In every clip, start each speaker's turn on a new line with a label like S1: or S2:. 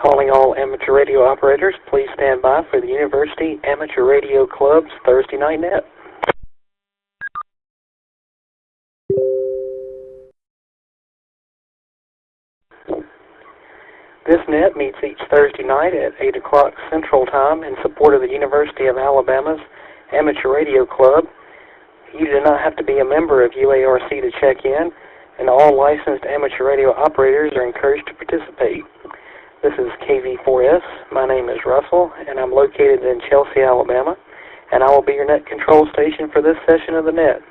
S1: Calling all amateur radio operators, please stand by for the University Amateur Radio Club's Thursday Night Net. This net meets each Thursday night at 8 o'clock Central Time in support of the University of Alabama's Amateur Radio Club. You do not have to be a member of UARC to check in, and all licensed amateur radio operators are encouraged to participate. This is KV4S. My name is Russell, and I'm located in Chelsea, Alabama, and I will be your net control station for this session of the net.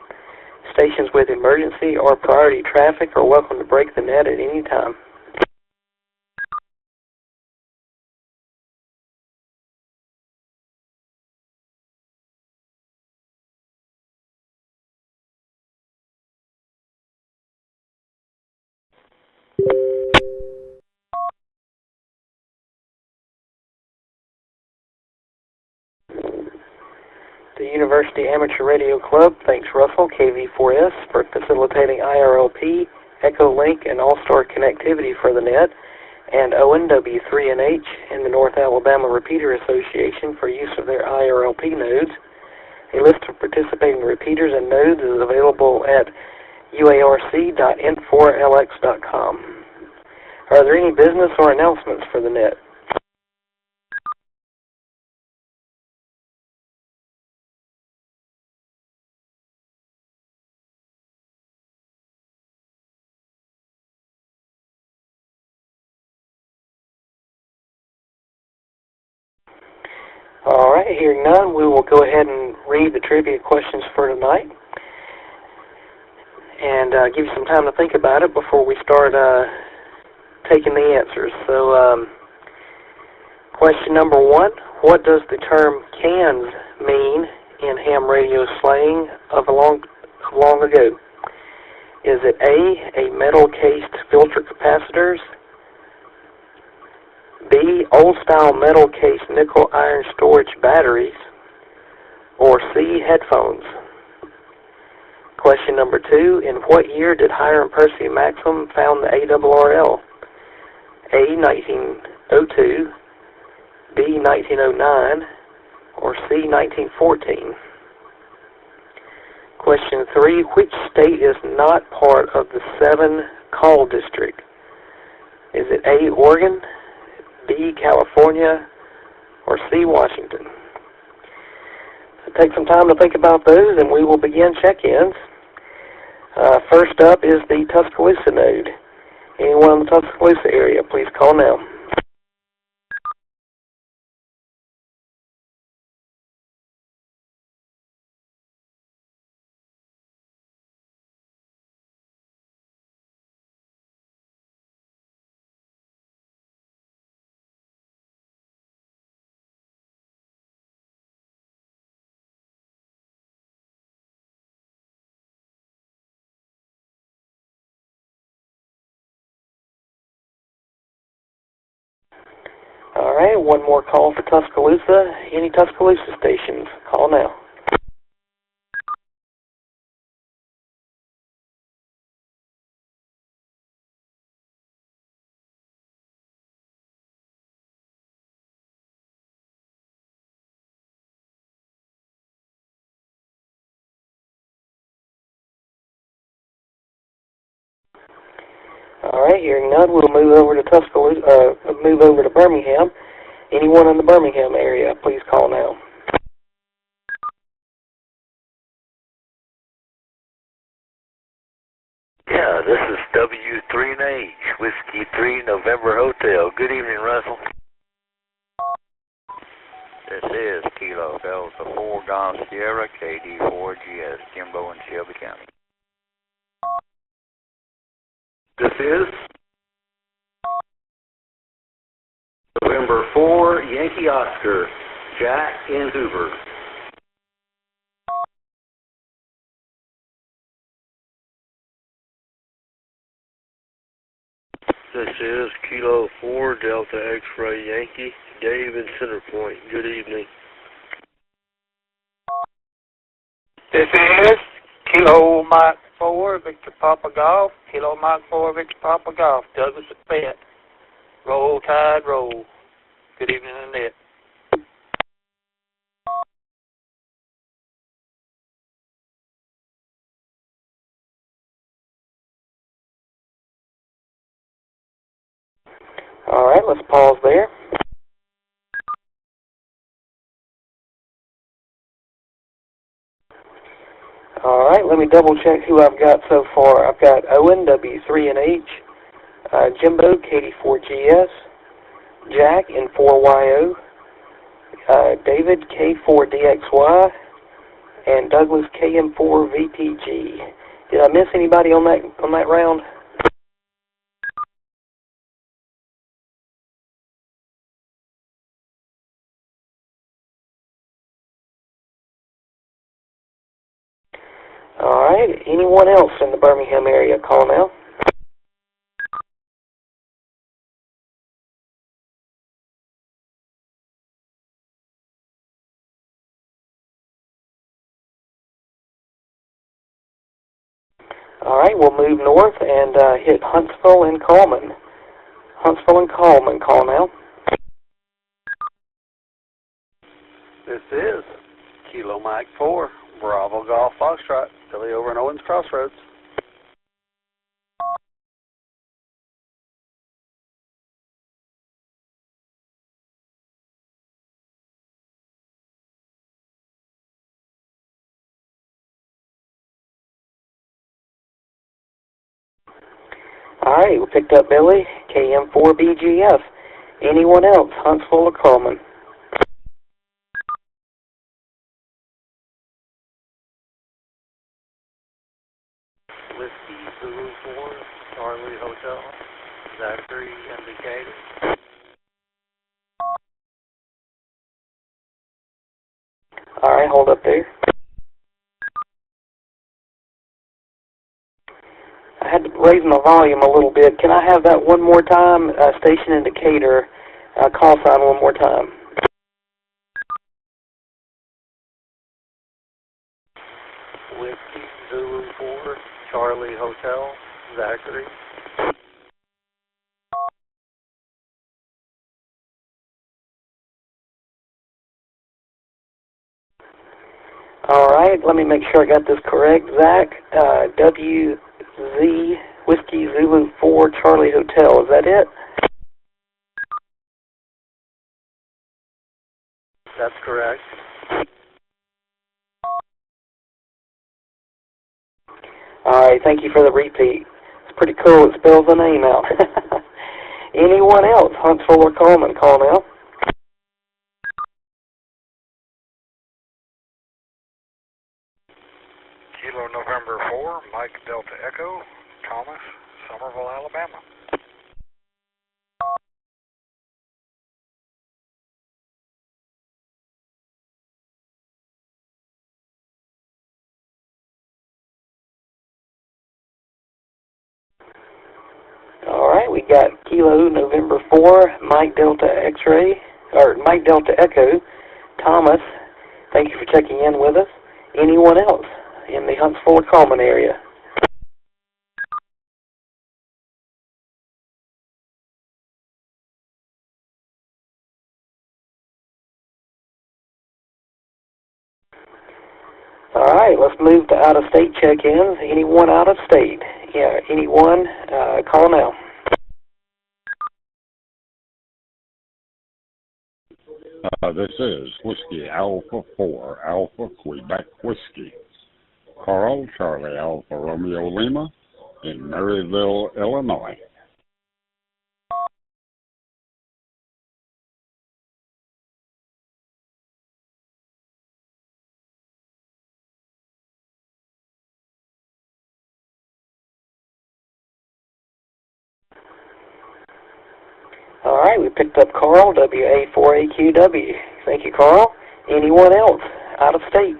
S1: Stations with emergency or priority traffic are welcome to break the net at any time. The University Amateur Radio Club thanks Russell, KV4S, for facilitating IRLP, Echolink, and All-Star connectivity for the net, and Owen, W3NH, and the North Alabama Repeater Association for use of their IRLP nodes. A list of participating repeaters and nodes is available at uarc.int4lx.com. Are there any business or announcements for the net? All right, hearing none, we will go ahead and read the trivia questions for tonight and give you some time to think about it before we start taking the answers. So, question number 1, what does the term cans mean in ham radio slang of long ago? Is it A, metal-cased filter capacitors, B, old-style metal-cased nickel-iron storage batteries, or C, headphones? Question number 2, in what year did Hiram Percy Maxim found the ARRL? A, 1902, B, 1909, or C, 1914? Question 3, which state is not part of the 7 call district? Is it A, Oregon, B, California, or C, Washington? So take some time to think about those, and we will begin check-ins. First up is the Tuscaloosa node. Anyone in the Tuscaloosa area, please call now. All right, one more call for Tuscaloosa. Any Tuscaloosa stations, call now. All right, hearing none, we'll move over to Birmingham. Anyone in the Birmingham area, please call now.
S2: Yeah, this is W3NH, Whiskey 3 November Hotel. Good evening, Russell. This is Kilo Delta 4 Golf Sierra KD4GS, Jimbo in Shelby County.
S3: This is November 4 Yankee Oscar, Jack in Hoover.
S4: This is Kilo 4 Delta X-Ray Yankee, Dave in Center Point. Good evening.
S5: This is Kilo Mike 4 Victor Papa Golf, Kilo Mike 4 Victor Papa Golf, Douglas at Fayette. Roll Tide, roll. Good evening, Annette.
S1: All right, let's pause there. All right, let me double check who I've got so far. I've got Owen, W3NH, Jimbo, KD4GS, Jack, N4YO, David, K4DXY, and Douglas, KM4VPG. Did I miss anybody on that round? All right, anyone else in the Birmingham area call now? All right, we'll move north and hit Huntsville and Coleman. Huntsville and Coleman, call now.
S6: This is Kilo Mike 4, Bravo Golf Foxtrot, Philly over in Owens Crossroads.
S1: All right, we picked up Billy, KM4BGF. Anyone else, Huntsville or Coleman?
S2: Whiskey Zulu 4, Charlie Hotel, Zachary indicated.
S1: All right, hold up there. I had to raise my volume a little bit. Can I have that one more time? Station indicator, call sign one more time.
S2: Whiskey Zulu 4, Charlie Hotel, Zachary.
S1: All right, let me make sure I got this correct. Zach, WZ, Whiskey Zulu 4, Charlie Hotel. Is that it?
S2: That's correct.
S1: All right, thank you for the repeat. It's pretty cool. It spells the name out. Anyone else, Huntsville or Coleman, call now.
S5: Kilo November 4, Mike Delta Echo, Thomas, Somerville, Alabama.
S1: All right, we got Kilo November 4, Mike Delta X-Ray, or Mike Delta Echo, Thomas. Thank you for checking in with us. Anyone else in the Huntsville or Coleman area? All right, let's move to out-of-state check-ins. Anyone out of state? Yeah, anyone? Call now.
S7: This is Whiskey Alpha 4, Alpha Quebec Whiskey. Carl Charlie Alpha Romeo Lima in Maryville, Illinois.
S1: All right, we picked up Carl, WA4AQW. Thank you, Carl. Anyone else out of state?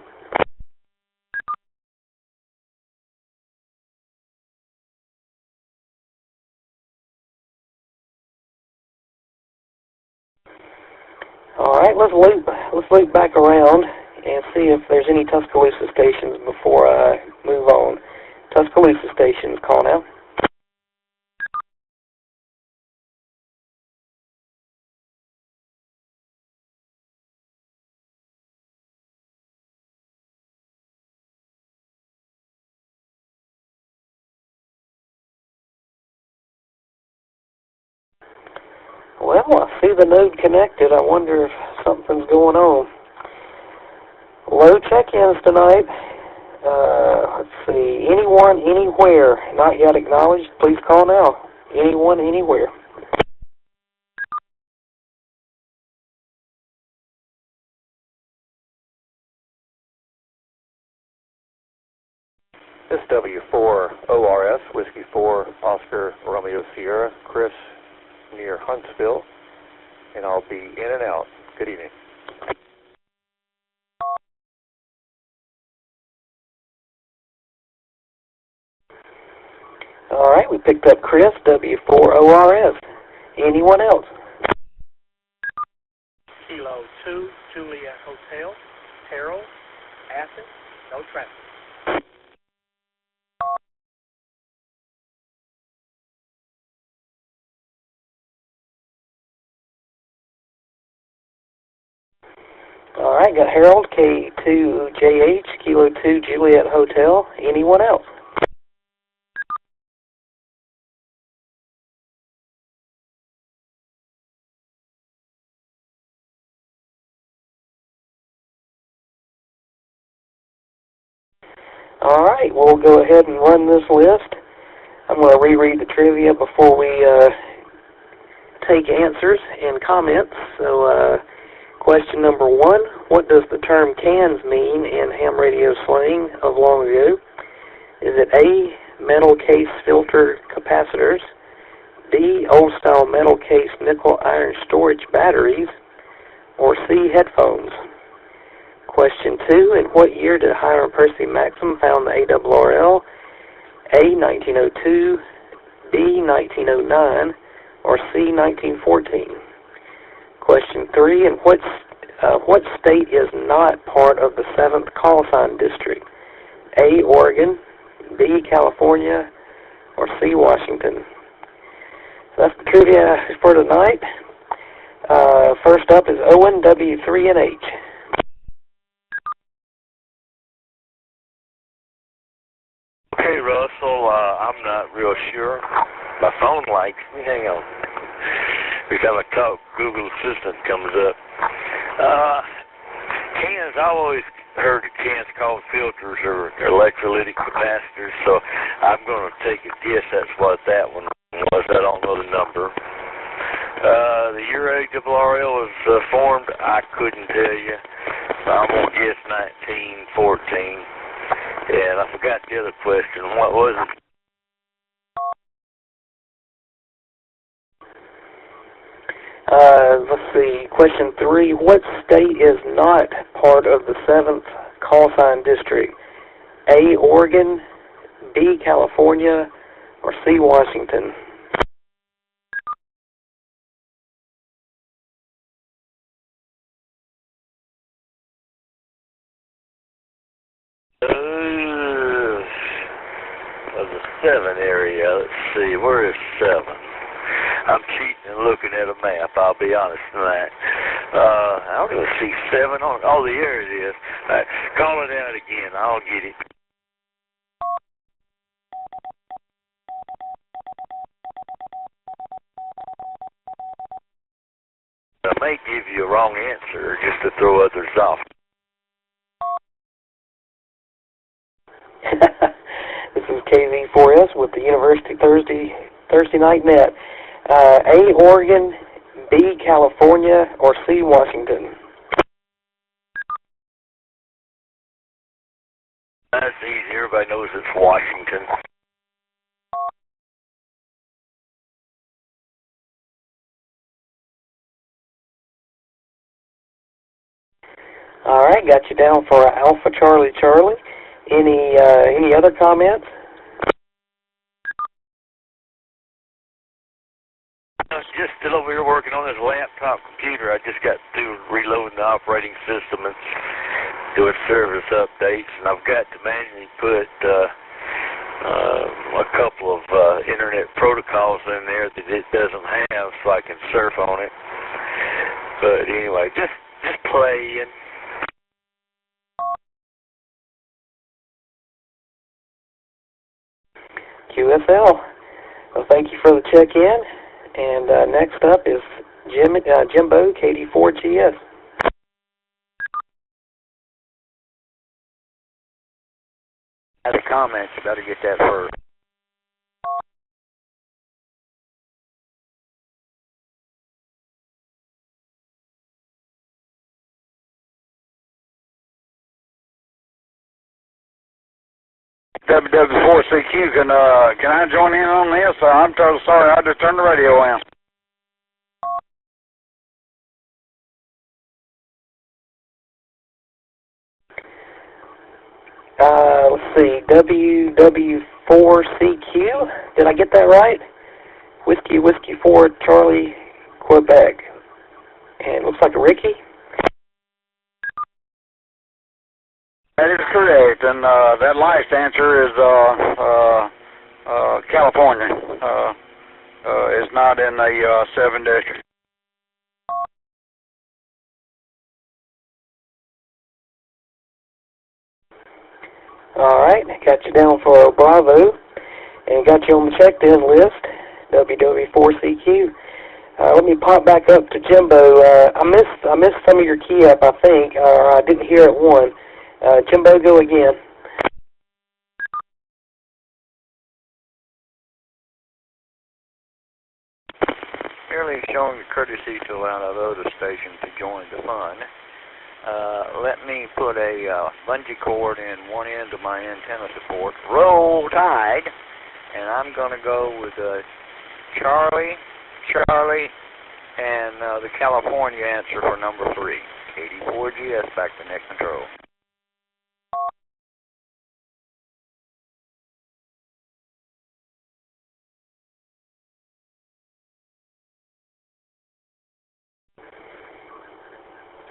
S1: All right, let's loop back around and see if there's any Tuscaloosa stations before I move on. Tuscaloosa stations, call now. Well, I see the node connected. I wonder if something's going on. Low check-ins tonight. Let's see. Anyone, anywhere, not yet acknowledged, please call now. Anyone, anywhere.
S3: This is W4 ORS, Whiskey 4, Oscar Romeo Sierra, Chris near Huntsville, and I'll be in and out. Good evening.
S1: All right, we picked up Chris, W4ORS. Anyone else?
S8: Kilo 2, Juliet Hotel, Terrell, Athens, no traffic.
S1: All right, got Harold, K2JH, Kilo 2, Juliet Hotel. Anyone else? All right, we'll go ahead and run this list. I'm going to reread the trivia before we take answers and comments. So, question number 1, what does the term cans mean in ham radio slang of long ago? Is it A, metal case filter capacitors, D, old-style metal case nickel iron storage batteries, or C, headphones? Question 2, in what year did Hiram Percy Maxim found the ARRL? A, 1902, B, 1909, or C, 1914? Question 3, in what state is not part of the 7th call sign district? A, Oregon, B, California, or C, Washington? So that's the trivia for tonight. First up is Owen, W3NH.
S4: Okay, Russell, I'm not real sure. My phone likes me. Hang on. Every time I talk, Google Assistant comes up. Cans, I always heard the cans called filters or electrolytic capacitors, so I'm going to take a guess that's what that one was. I don't know the number. The year ARRL was formed, I couldn't tell you. I'm going to guess 1914. And I forgot the other question. What was it?
S1: Let's see. Question 3. What state is not part of the 7th call sign district? A, Oregon, B, California, or C, Washington?
S4: Of the 7 area. Let's see. Where is 7? I'm cheating and looking at a map, I'll be honest in that. I don't even see 7 on. Oh, there it is. Call it out again. I'll get it. I may give you a wrong answer just to throw others off.
S1: This is KV4S with the University Thursday Night Net. A, Oregon, B, California, or C, Washington?
S4: That's easy. Everybody knows it's Washington.
S1: All right, got you down for Alpha Charlie Charlie. Any other comments?
S4: I was just still over here working on this laptop computer. I just got through reloading the operating system and doing service updates, and I've got to manually put a couple of internet protocols in there that it doesn't have, so I can surf on it. But anyway, just playing.
S1: QSL. Well, thank you for the check-in. And next up is Jimbo, KD4GS.
S2: Had a comment, you better get that first.
S9: WW4CQ, can I join in on this? I'm totally sorry, I just turned the radio in.
S1: Let's see, WW4CQ, did I get that right? Whiskey 4, Charlie, Quebec. And it looks like a Ricky.
S9: That is correct, and that last answer is California. It's not in the 7 district.
S1: Alright, got you down for Bravo, and got you on the checked-in list, WW4CQ. Let me pop back up to Jimbo. I missed some of your key up, I think, or I didn't hear it one. Jimbo, go again.
S2: Merely showing the courtesy to allow other stations to join the fun. Let me put a bungee cord in one end of my antenna support. Roll Tide, and I'm going to go with Charlie, and the California answer for number 3. KD4GS back to net control.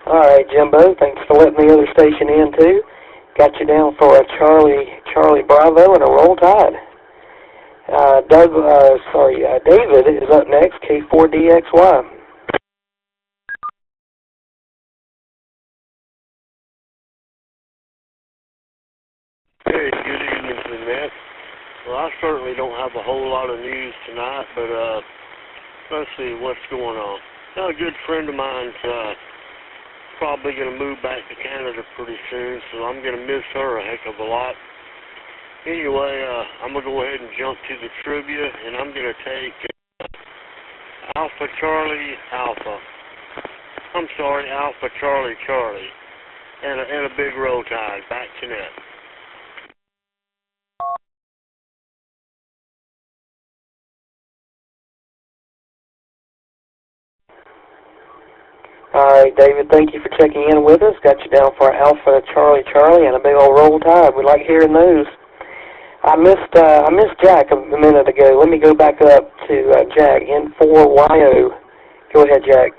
S1: Alright, Jimbo, thanks for letting the other station in, too. Got you down for a Charlie Bravo and a Roll Tide. David is up next, K4DXY.
S10: Hey, good evening, Matt. Well, I certainly don't have a whole lot of news tonight, but let's see what's going on. Now, a good friend of mine's probably going to move back to Canada pretty soon, so I'm going to miss her a heck of a lot. Anyway, I'm going to go ahead and jump to the trivia, and I'm going to take Alpha Charlie, and a big Roll Tide. Back to net.
S1: Alright, David, thank you for checking in with us. Got you down for Alpha Charlie and a big old Roll Tide. We like hearing those. I missed Jack a minute ago. Let me go back up to Jack, N4YO. Go ahead, Jack.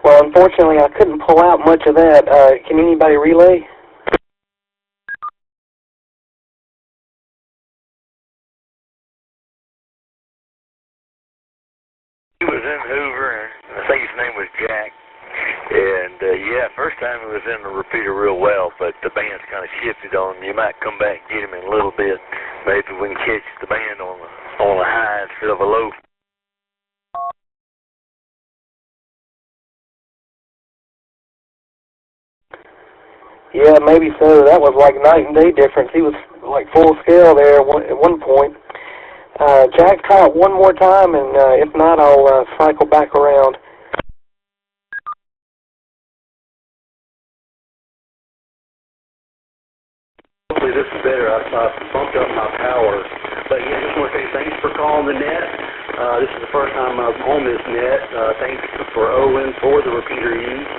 S1: Well, unfortunately, I couldn't pull out much of that. Can anybody relay?
S4: He was in Hoover, and I think his name was Jack. And, yeah, first time he was in the repeater real well, but the band's kind of shifted on him. You might come back and get him in a little bit. Maybe we can catch the band on a high instead of a low.
S1: Yeah, maybe so. That was like night and day difference. He was like full scale there at one point. Jack, try it one more time, and if not, I'll cycle back around.
S11: Hopefully this is better. I bumped up my power. But yeah, just want to say thanks for calling the net. This is the first time I'm on this net. Thanks for Owen for the repeater use.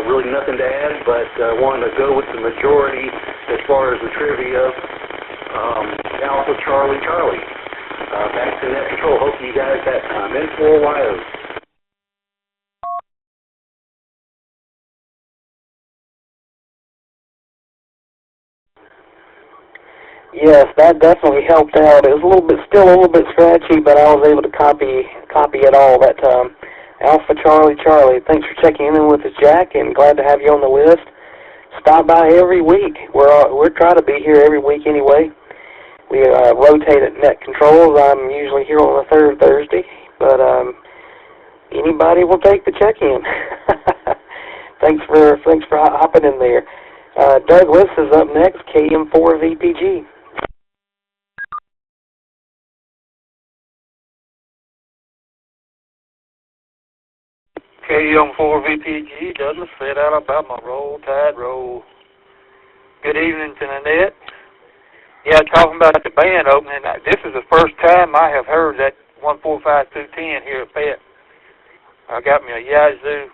S11: Really nothing to add, but wanted to go with the majority as far as the trivia. Alpha Charlie Charlie. Back to net control. Hope you guys got time. N4YO.
S1: Yes, that definitely helped out. It was still a little bit scratchy, but I was able to copy it all that time. Alpha Charlie Charlie, thanks for checking in with us, Jack, and glad to have you on the list. Stop by every week. We're trying to be here every week anyway. We rotate at Net Controls. I'm usually here on the third Thursday, but anybody will take the check-in. Thanks for hopping in there. Douglas is up next, KM4VPG.
S12: KM4VPG, Douglas, Fayette, Alabama. Roll, Tide, roll. Good evening to the net. Yeah, talking about the band opening, this is the first time I have heard that 145210 here at Fayette. I got me a Yazoo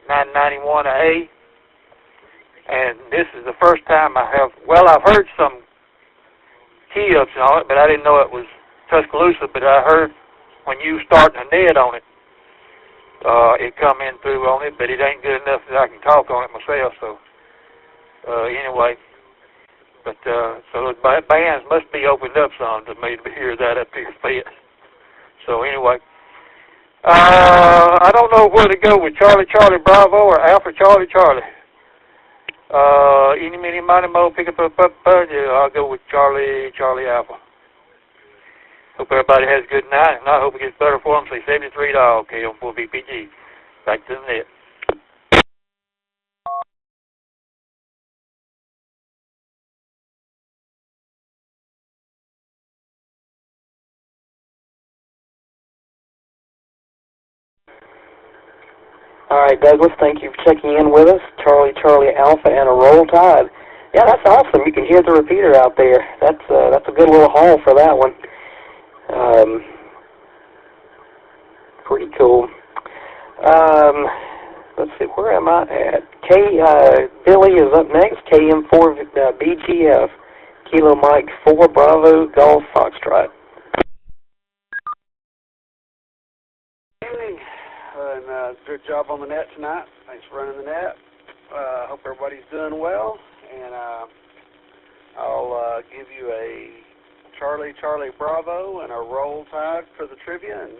S12: FT991A, and this is the first time I've heard some key ups on it, but I didn't know it was Tuscaloosa, but I heard when you starting a net on it, it come in through on it, but it ain't good enough that I can talk on it myself, so anyway. But so those bands must be opened up some to me to hear that up here fit. So anyway, I don't know where to go with Charlie Charlie Bravo or Alpha Charlie Charlie. Eeny, meeny, miny, mo, pick up, I'll go with Charlie Charlie Alpha. Hope everybody has a good night, and I hope it gets better for them. Say 73 dog, KM4VPG. Back to the net.
S1: All right, Douglas, thank you for checking in with us. Charlie Charlie Alpha and a Roll Tide. Yeah, that's awesome. You can hear the repeater out there. That's a good little haul for that one. Pretty cool. Let's see, where am I at? Billy is up next, KM4BGF, Kilo Mike 4 Bravo Golf Foxtrot.
S6: And good job on the net tonight. Thanks for running the net. Hope everybody's doing well. And I'll give you a Charlie Charlie Bravo and a Roll Tide for the trivia. And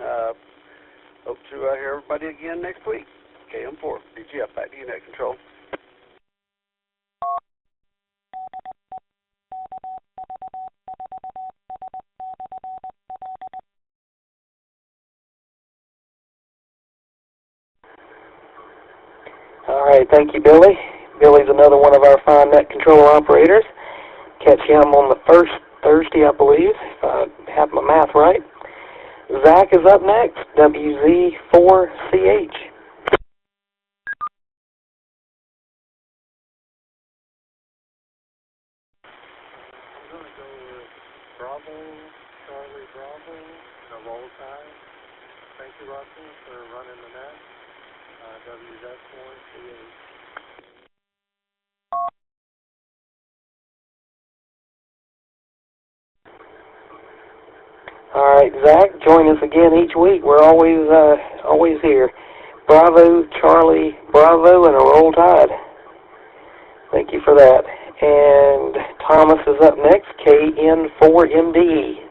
S6: hope to hear everybody again next week. KM4, BGF, back to you, Net Control.
S1: All right, thank you, Billy. Billy's another one of our fine Net Control operators. Catch him on the first Thursday, I believe, if I have my math right. Zach is up next, WZ4CH.
S8: I'm going to go with Bravo, Charlie Bravo, and a Roll Tide. Thank you, Russell, for running the net. WZ4CH.
S1: All right, Zach, join us again each week. We're always here. Bravo, Charlie, Bravo, and a Roll Tide. Thank you for that. And Thomas is up next, KN4MDE.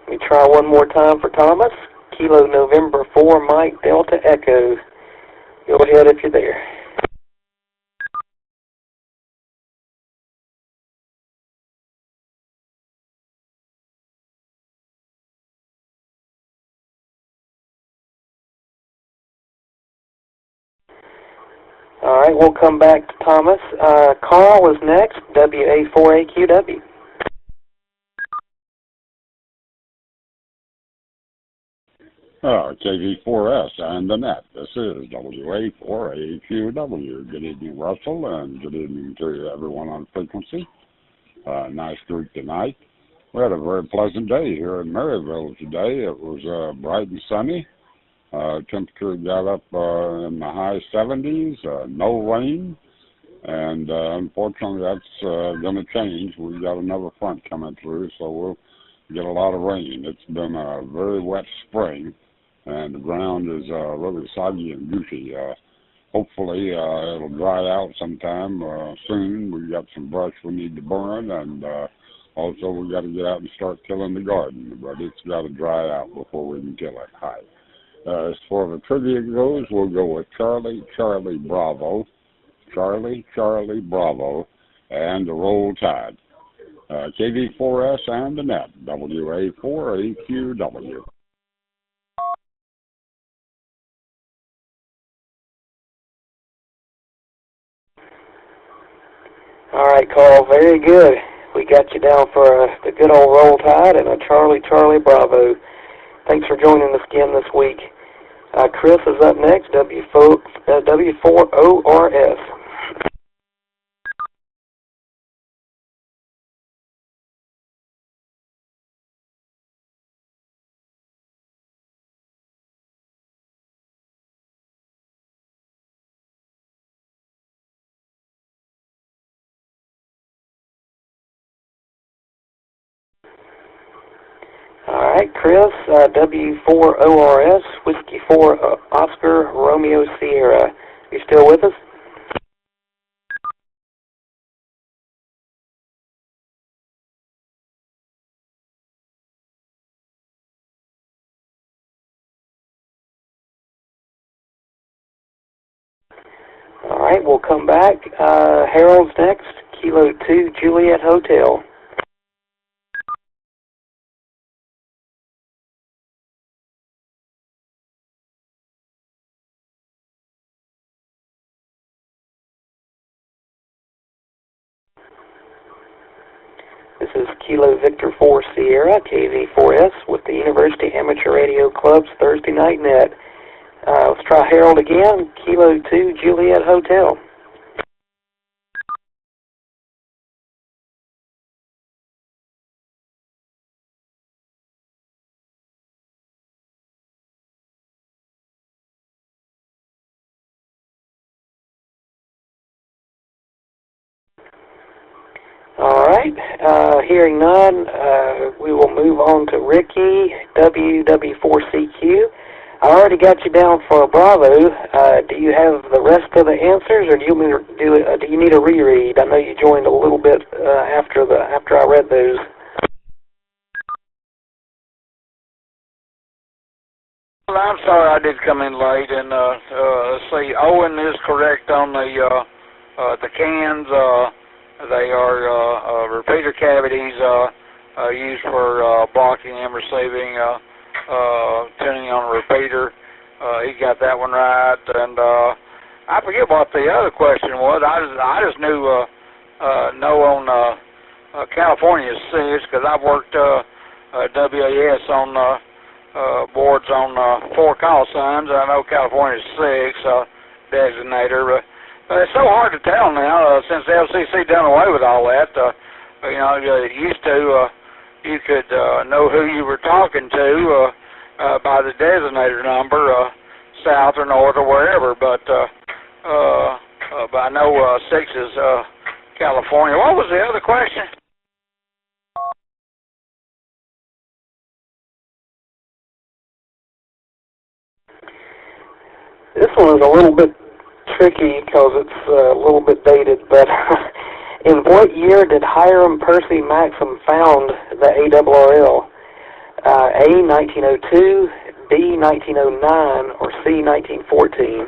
S1: Let me try one more time for Thomas. Kilo November 4 Mike Delta Echo. Go ahead if you're there. All right, we'll come back to Thomas. Carl is next, WA4AQW.
S7: KV4S and the net. This is WA4AQW. Good evening, Russell, and good evening to everyone on frequency. Nice group tonight. We had a very pleasant day here in Maryville today. It was bright and sunny. Temperature got up in the high 70s, no rain, and unfortunately that's going to change. We've got another front coming through, so we'll get a lot of rain. It's been a very wet spring, and the ground is really soggy and goofy. Hopefully it'll dry out sometime soon. We've got some brush we need to burn, and also we've got to get out and start tilling the garden, but it's got to dry out before we can kill it. Hi. As far as the trivia goes, we'll go with Charlie, Charlie, Bravo, Charlie, Charlie, Bravo, and the Roll Tide. KV4S and the net, WA4AQW.
S1: All right, Carl, very good. We got you down for the good old Roll Tide and a Charlie, Charlie, Bravo. Thanks for joining us again this week. Chris is up next, W4ORS. All right, Chris, W4ORS, Whiskey 4 Oscar Romeo Sierra. You still with us? All right, we'll come back. Harold's next, Kilo 2 Juliet Hotel. This is Kilo Victor 4 Sierra, KV4S, with the University Amateur Radio Club's Thursday Night Net. Let's try Harold again, Kilo 2 Juliet Hotel. All right, hearing none, we will move on to Ricky, WW4CQ. I already got you down for a Bravo. Do you have the rest of the answers, or do you need a reread? I know you joined a little bit after I read those.
S9: Well, I'm sorry I did come in late, and let's see, Owen is correct on the cans. They are repeater cavities used for blocking and receiving, tuning on a repeater. He got that one right, and I forget what the other question was. I just knew no on California 6, because I've worked WAS on boards on 4 call signs. I know California 6 designator. But it's so hard to tell now since the FCC done away with all that. You know, it used to you could know who you were talking to by the designator number, south or north or wherever. But I know 6 is California. What was the other question?
S1: This one is a little bit tricky because it's a little bit dated, but in what year did Hiram Percy Maxim found the ARRL? A, 1902, B, 1909, or C, 1914?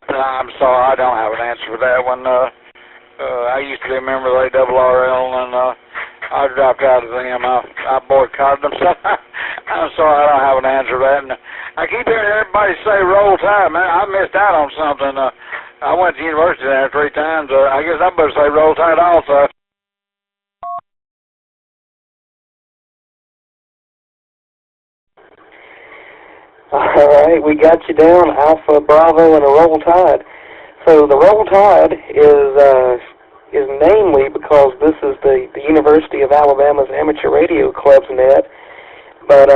S9: I'm sorry, I don't have an answer for that one. I used to remember the ARRL, and I dropped out of them. I boycotted them, so I I'm sorry, I don't have an answer to that. And I keep hearing everybody say roll tide. Man, I missed out on something. I went to university there 3 times. I guess I better say roll tide also.
S1: All right, we got you down, Alpha, Bravo, and a roll tide. So the roll tide is namely because this is the University of Alabama's Amateur Radio Club's net, but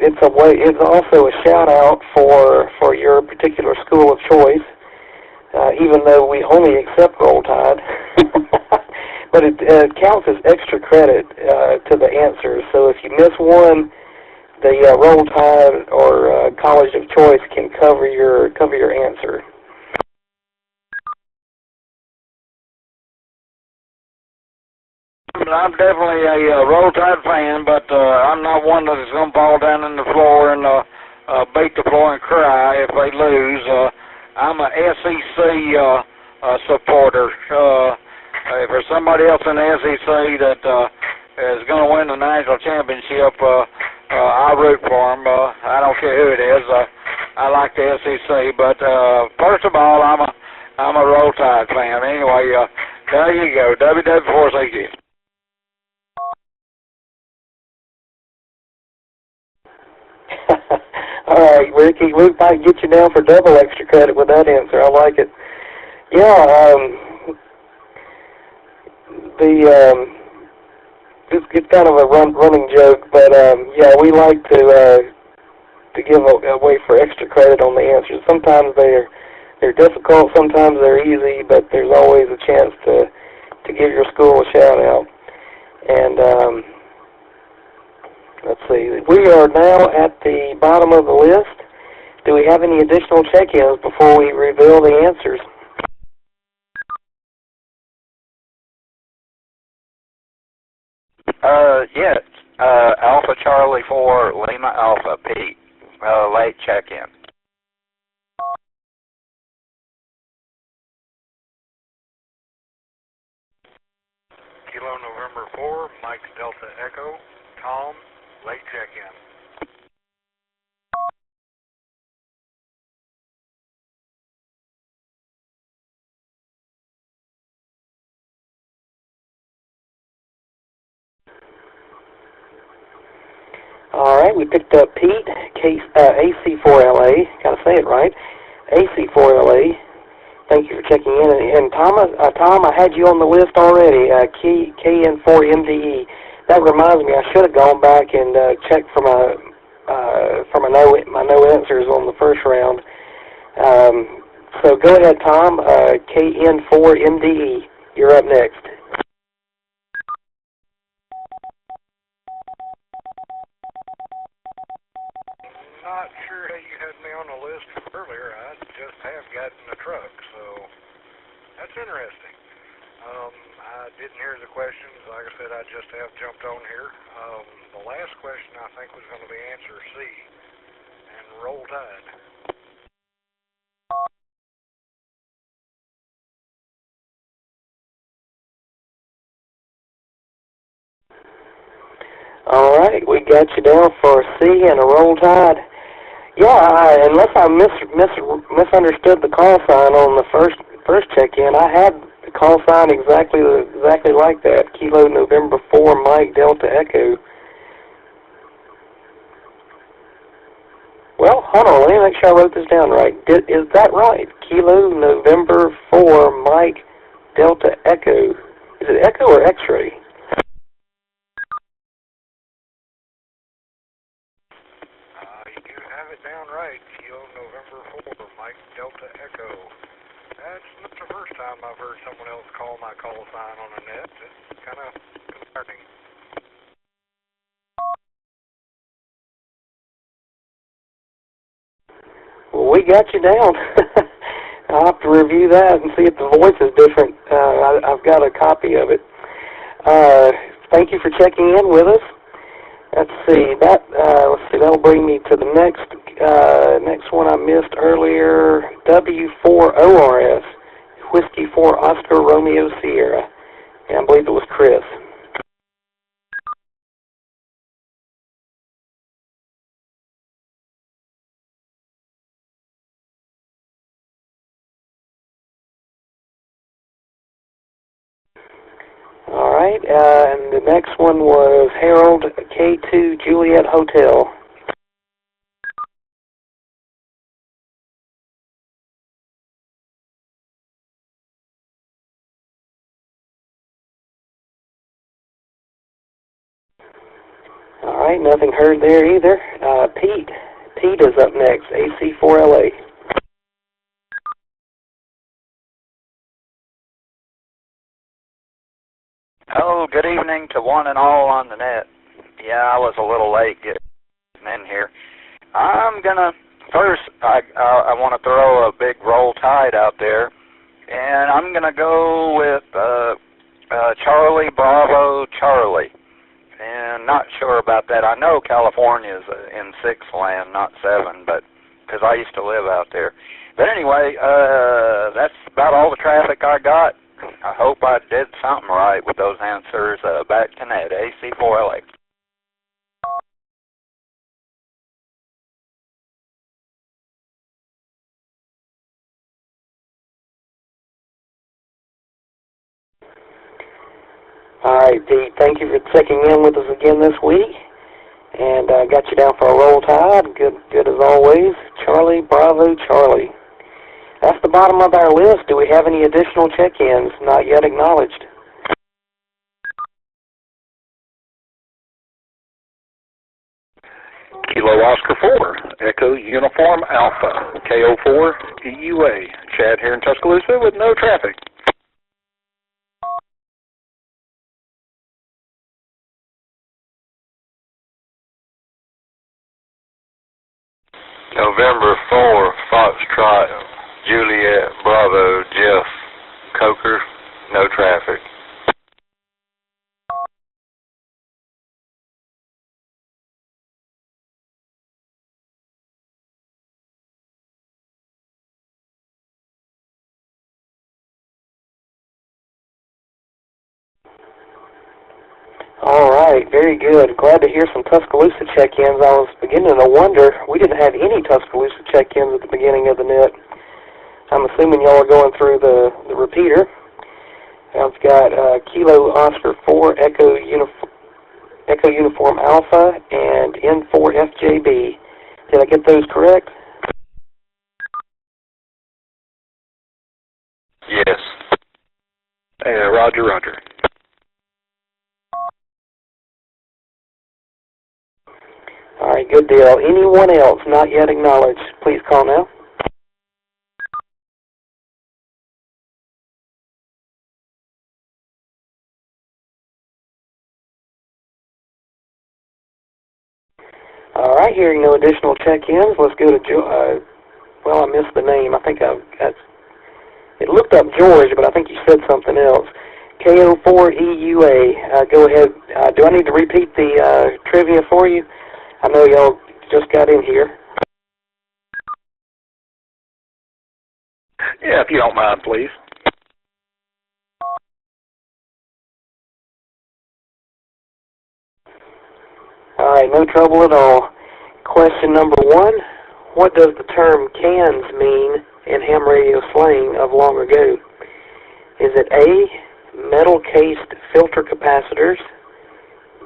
S1: it's also a shout out for your particular school of choice, even though we only accept roll tide. But it counts as extra credit to the answers. So if you miss one, the roll tide or college of choice can cover your answer.
S9: I'm definitely a roll tide fan, but I'm not one that's going to fall down on the floor and beat the floor and cry if they lose. I'm a SEC supporter. If there's somebody else in the SEC that is going to win the national championship, I root for them. I don't care who it is. I like the SEC, but first of all, I'm a roll tide fan. Anyway, there you go. WW4CG.
S1: All right, Ricky, we might get you down for double extra credit with that answer. I like it. Yeah, it's kind of a running joke, but yeah, we like to give away for extra credit on the answers. Sometimes they're difficult, sometimes they're easy, but there's always a chance to give your school a shout out. And let's see, we are now at the bottom of the list. Do we have any additional check-ins before we reveal the answers?
S13: Yes. Alpha Charlie 4, Lima Alpha, Pete. Late check-in.
S5: Kilo November 4, Mike Delta Echo, Tom, late check-in.
S1: All right, we picked up Pete, AC4LA. Got to say it right. AC4LA. Thank you for checking in. And Tom, I had you on the list already. KN4MDE. That reminds me, I should have gone back and checked for my no answers on the first round. So go ahead, Tom. KN4MDE. You're up next.
S5: Not sure how you had me on the list earlier. I just have gotten a truck, so that's interesting. I didn't hear the questions. Like I said, I just have jumped on here. The last question I think was going to be answer C, and roll tide.
S1: All right, we got you down for C and a roll tide. Yeah, unless I misunderstood the call sign on the first check-in, I had the call sign exactly like that. Kilo November 4, Mike Delta Echo. Well, hold on, let me make sure I wrote this down right. Is that right? Kilo November 4, Mike Delta Echo. Is it Echo or X-ray?
S5: Down right, Kilo November 4, Mike Delta Echo. That's not the first time I've heard someone else call my call sign on the net. It's kind of concerning.
S1: Well, we got you down. I'll have to review that and see if the voice is different. I've got a copy of it. Thank you for checking in with us. Let's see, that'll bring me to the next one I missed earlier, W4ORS, Whiskey 4 Oscar Romeo Sierra, and I believe it was Chris. right, and the next one was Harold K2 Juliet Hotel. All right, nothing heard there either. Pete is up next, AC4LA.
S13: Oh, good evening to one and all on the net. Yeah, I was a little late getting in here. I'm gonna first. I want to throw a big roll tide out there, and I'm gonna go with Charlie Bravo Charlie. And not sure about that. I know California's in 6 land, not 7, but because I used to live out there. But anyway, that's about all the traffic I got. I hope I did something right with those answers. Back to net, AC4LA.
S1: All right, Pete, thank you for checking in with us again this week. And got you down for a roll tide. Good as always. Charlie Bravo Charlie. That's the bottom of our list. Do we have any additional check-ins not yet acknowledged?
S3: Kilo Oscar 4, Echo Uniform Alpha, KO4 EUA. Chad here in Tuscaloosa with no traffic.
S4: November 4, Foxtrot, Juliet, Bravo, Jeff, Coker, no traffic.
S1: All right, very good. Glad to hear some Tuscaloosa check-ins. I was beginning to wonder, we didn't have any Tuscaloosa check-ins at the beginning of the net. I'm assuming y'all are going through the repeater. I've got Kilo Oscar 4, Echo Uniform Alpha, and N4 FJB. Did I get those correct?
S4: Yes.
S3: Roger, roger.
S1: All right, good deal. Anyone else not yet acknowledged, please call now. All right, hearing no additional check-ins, let's go to well, I missed the name. I think it looked up George, but I think you said something else. KO4 EUA. Go ahead. Do I need to repeat the trivia for you? I know y'all just got in here.
S3: Yeah, if you don't mind, please.
S1: All right, no trouble at all. Question number 1, what does the term cans mean in ham radio slang of long ago? Is it A, metal-cased filter capacitors,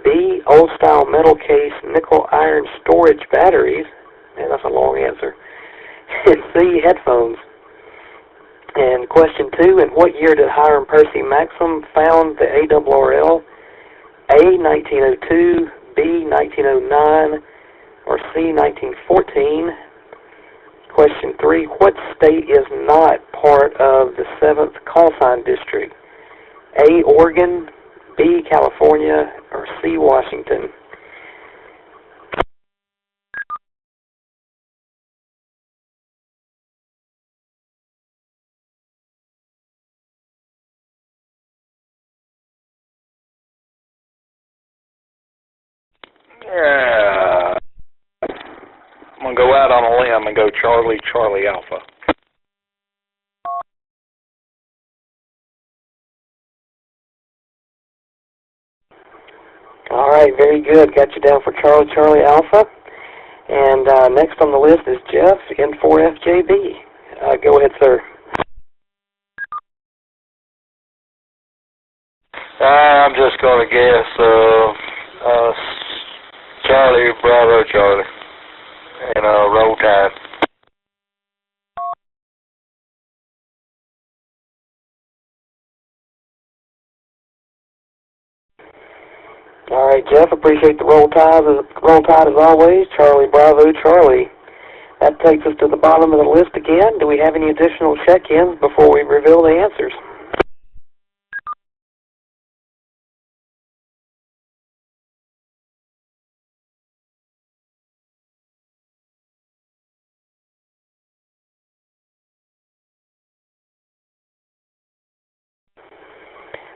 S1: B, old-style metal-cased nickel-iron storage batteries, and that's a long answer, and C, headphones? And question 2, in what year did Hiram Percy Maxim found the ARRL? A, 1902, B, 1909, or C, 1914? Question 3, what state is not part of the 7th call sign district? A, Oregon, B, California, or C, Washington?
S3: Yeah. I'm going to go out on a limb and go Charlie, Charlie Alpha.
S1: All right, very good. Got you down for Charlie, Charlie Alpha. And next on the list is Jeff, N4FJB. Go ahead, sir.
S9: I'm just going to guess Charlie Bravo Charlie and roll tide.
S1: All right, Jeff, appreciate the roll tide as always. Charlie Bravo Charlie. That takes us to the bottom of the list again. Do we have any additional check-ins before we reveal the answers?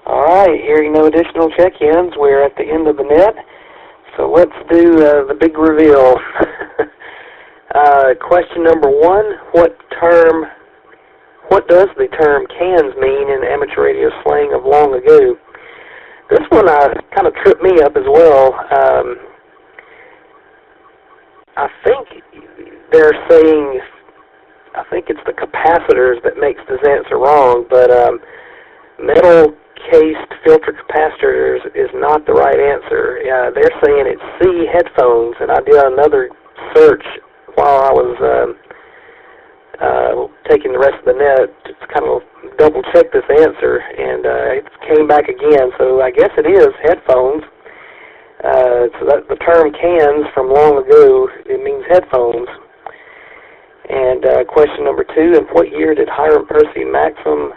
S1: All right, hearing no additional check-ins, we're at the end of the net. So let's do the big reveal. Question number 1, what does the term cans mean in amateur radio slang of long ago? This one kind of tripped me up as well. I think they're saying, I think it's the capacitors that makes this answer wrong, but metal-cased filter capacitors is not the right answer. They're saying it's C, headphones, and I did another search while I was taking the rest of the net to kind of double-check this answer, and it came back again, so I guess it is headphones. So that the term cans from long ago, it means headphones. And question number 2, in what year did Hiram Percy Maxim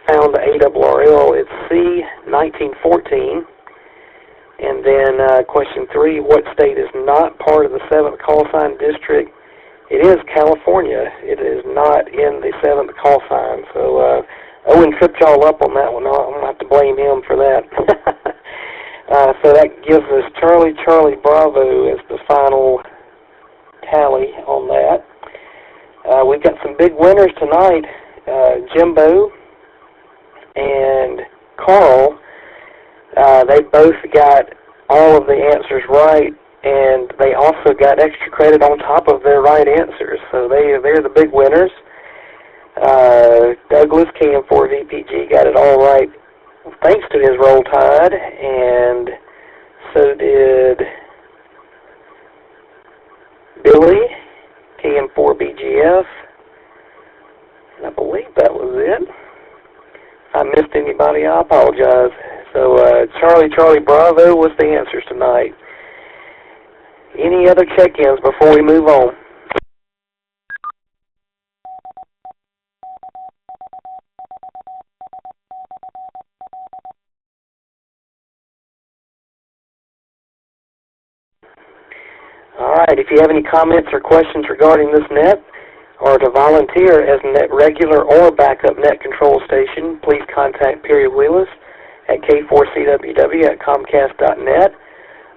S1: found the ARRL? It's C, 1914. And then question 3, what state is not part of the 7th call sign district? It is California. It is not in the 7th call sign. So Owen tripped y'all up on that one. I'm going to have to blame him for that. So that gives us Charlie Bravo as the final tally on that. We've got some big winners tonight. Jimbo and Carl, they both got all of the answers right, and they also got extra credit on top of their right answers. So they're the big winners. Douglas, KM4VPG, got it all right thanks to his roll tide, and so did Billy, KM4BGF, and I believe that was it. If I missed anybody, I apologize. So Charlie Bravo was the answers tonight. Any other check-ins before we move on? All right, if you have any comments or questions regarding this net, or to volunteer as net regular or backup net control station, please contact Perry Wheelis at k4cww@comcast.net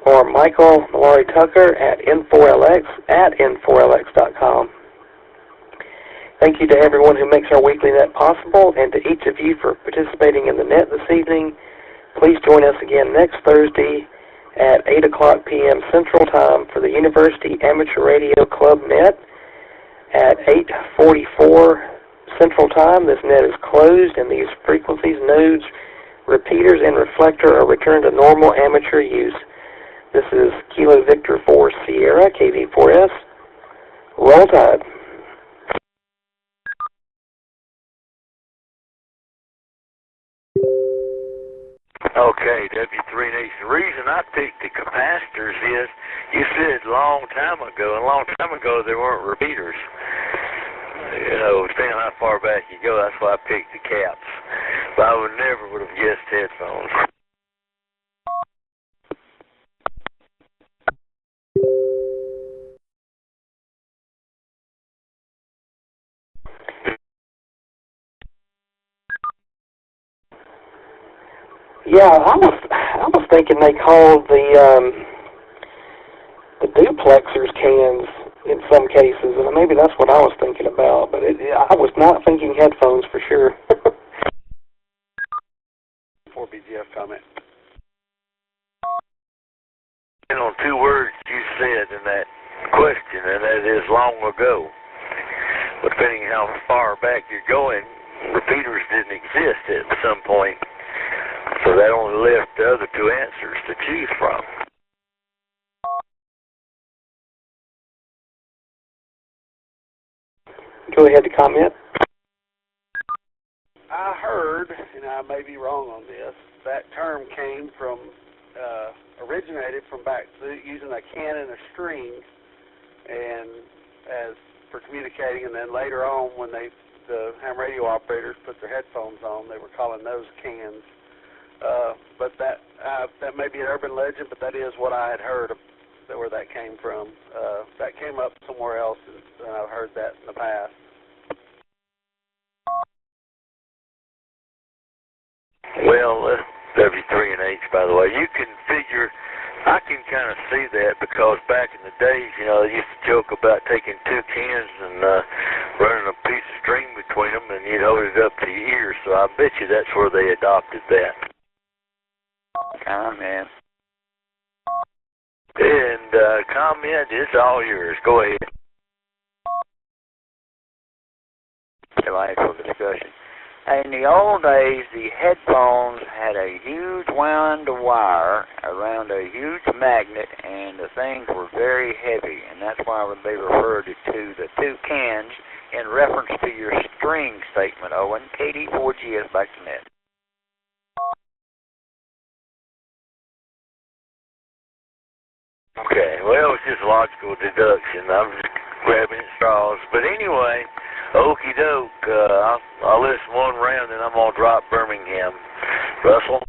S1: or Michael Mallory Tucker at n4lx@n4lx.com. Thank you to everyone who makes our weekly net possible, and to each of you for participating in the net this evening. Please join us again next Thursday at 8 o'clock p.m. Central Time for the University Amateur Radio Club net. At 8:44 Central Time, this net is closed, and these frequencies, nodes, repeaters, and reflector are returned to normal amateur use. This is Kilo Victor 4 Sierra, KV4S. Roll Tide.
S4: Okay, W3 Nation. The reason I picked the capacitors is you said a long time ago, and a long time ago there weren't repeaters. You know, depending on how far back you go, that's why I picked the caps. But I would never have guessed headphones.
S1: Yeah, I was thinking they called the duplexers cans in some cases, and maybe that's what I was thinking about. But I was not thinking headphones for sure.
S6: 4BGF comment.
S4: And on 2 words you said in that question, and that is long ago. But depending how far back you're going, repeaters didn't exist at some point. So that only left the other two answers to choose from.
S1: Go ahead to comment.
S6: I heard, and I may be wrong on this, that term came from, originated from back using a can and a string, and as for communicating, and then later on when the ham radio operators put their headphones on, they were calling those cans. But that may be an urban legend, but that is what I had heard where that came from. That came up somewhere else, and I've heard that in the past.
S4: Well, W3&H, by the way, you can figure, I can kind of see that because back in the days, you know, they used to joke about taking two cans and running a piece of string between them, and you'd hold it up to your ear. So I bet you that's where they adopted that.
S13: Comment.
S4: And comment is all yours. Go ahead.
S13: Delightful discussion. In the old days, the headphones had a huge wound wire around a huge magnet, and the things were very heavy, and that's why they referred to the two cans in reference to your string statement, Owen. KD4GS back to net.
S4: Okay, well, it's just logical deduction. I'm just grabbing at straws. But anyway, okie doke. I'll listen one round and I'm going to drop Birmingham. Russell?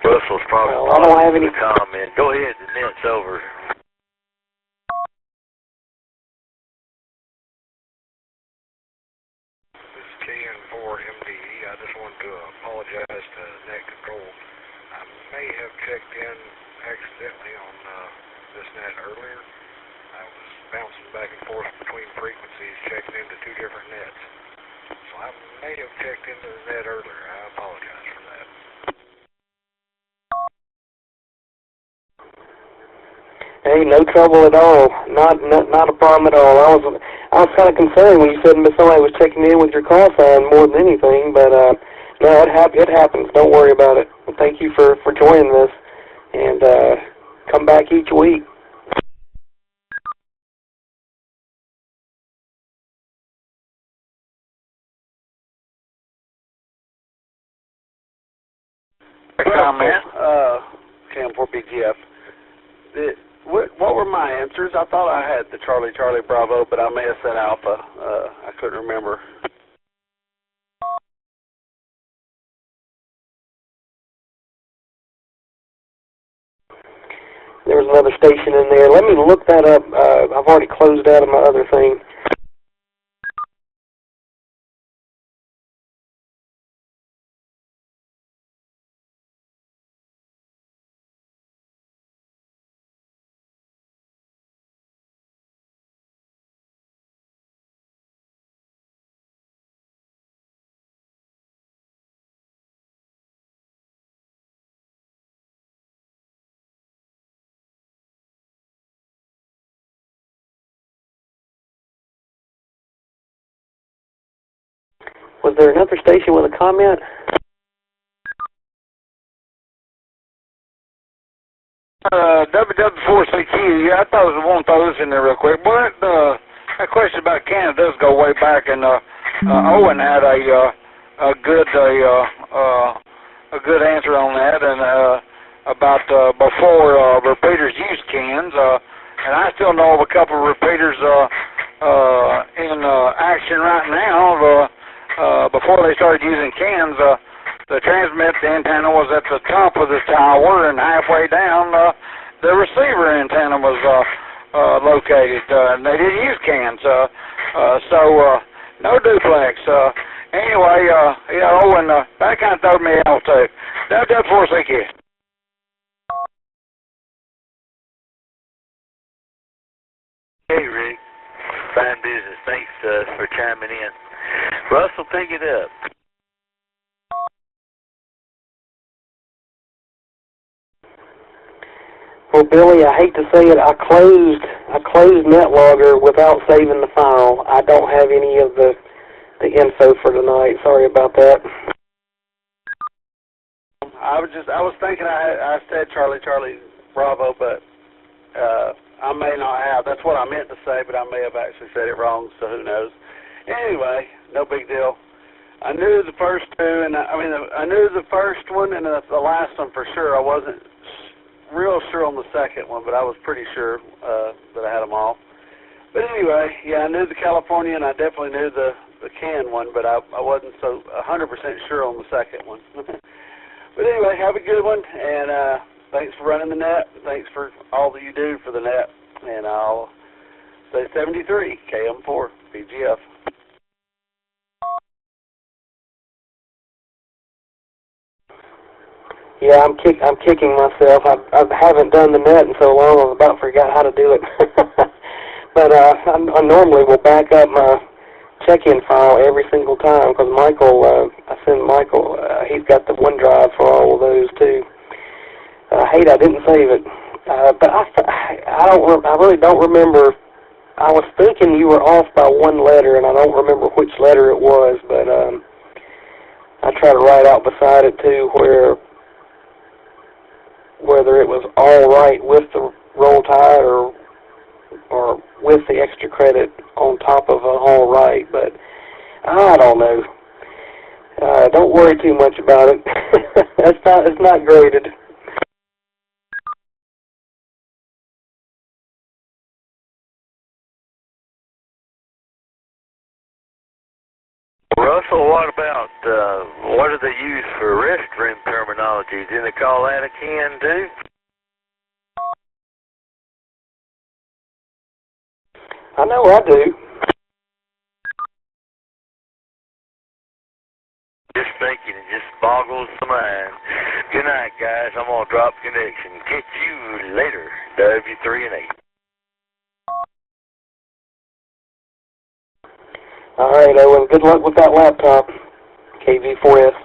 S4: Russell's probably
S1: I don't have any
S4: comment. Go ahead, the net's over.
S5: KN4MDE. I just wanted to apologize to Net Control. I may have checked in accidentally on this net earlier. I was bouncing back and forth between frequencies, checking into two different nets. So I may have checked into the net earlier. I apologize for that.
S1: Hey, no trouble at all. Not a problem at all. I was kind of concerned when you said somebody was checking in with your call sign more than anything, but no, it happens. Don't worry about it. Well, thank you for joining this, and come back each week.
S6: KM4BGF. What were my answers? I thought I had the Charlie Bravo, but I may have said Alpha. I couldn't remember.
S1: There was another station in there. Let me look that up. I've already closed out of my other thing. Was there another station with a comment?
S9: WW4CQ, yeah, I thought I was one of those in there real quick. But that question about Canada does go way back, and Owen had a good answer on that, and about before repeaters used cans, and I still know of a couple of repeaters in action right now. Before they started using cans, the transmit antenna was at the top of the tower, and halfway down, the receiver antenna was located. And they didn't use cans, so no duplex. Anyway, Owen, that kind of threw me off too. WW4CQ.
S4: Hey, Rick. Fine business. Thanks for chiming in. Russell, pick it up.
S1: Well, Billy, I hate to say it, I closed NetLogger without saving the file. I don't have any of the info for tonight. Sorry about that.
S6: I was thinking I said Charlie Bravo, but I may not have. That's what I meant to say, but I may have actually said it wrong, so who knows. Anyway, no big deal. I knew the first two, and I knew the first one and the last one for sure. I wasn't real sure on the second one, but I was pretty sure that I had them all. But anyway, yeah, I knew the California, and I definitely knew the can one, but I wasn't so 100% sure on the second one. But anyway, have a good one, and thanks for running the net. Thanks for all that you do for the net, and I'll say 73 KM4 BGF.
S1: Yeah, I'm kicking myself. I haven't done the net in so long. I've about forgot how to do it. But I normally will back up my check-in file every single time because Michael, I send Michael. He's got the OneDrive for all of those too. I hate I didn't save it, but I really don't remember. I was thinking you were off by one letter, and I don't remember which letter it was. But I try to write out beside it too whether it was all right with the roll tide or with the extra credit on top of all right, but I don't know. Don't worry too much about it. It's not graded.
S4: Russell, what about, what do they use for restroom terminology? Didn't they call that a can too?
S1: I know I do.
S4: Just thinking, it just boggles the mind. Good night, guys. I'm going to drop connection. Catch you later, W3 and 8.
S1: All right, Owen. Good luck with that laptop, KV4S.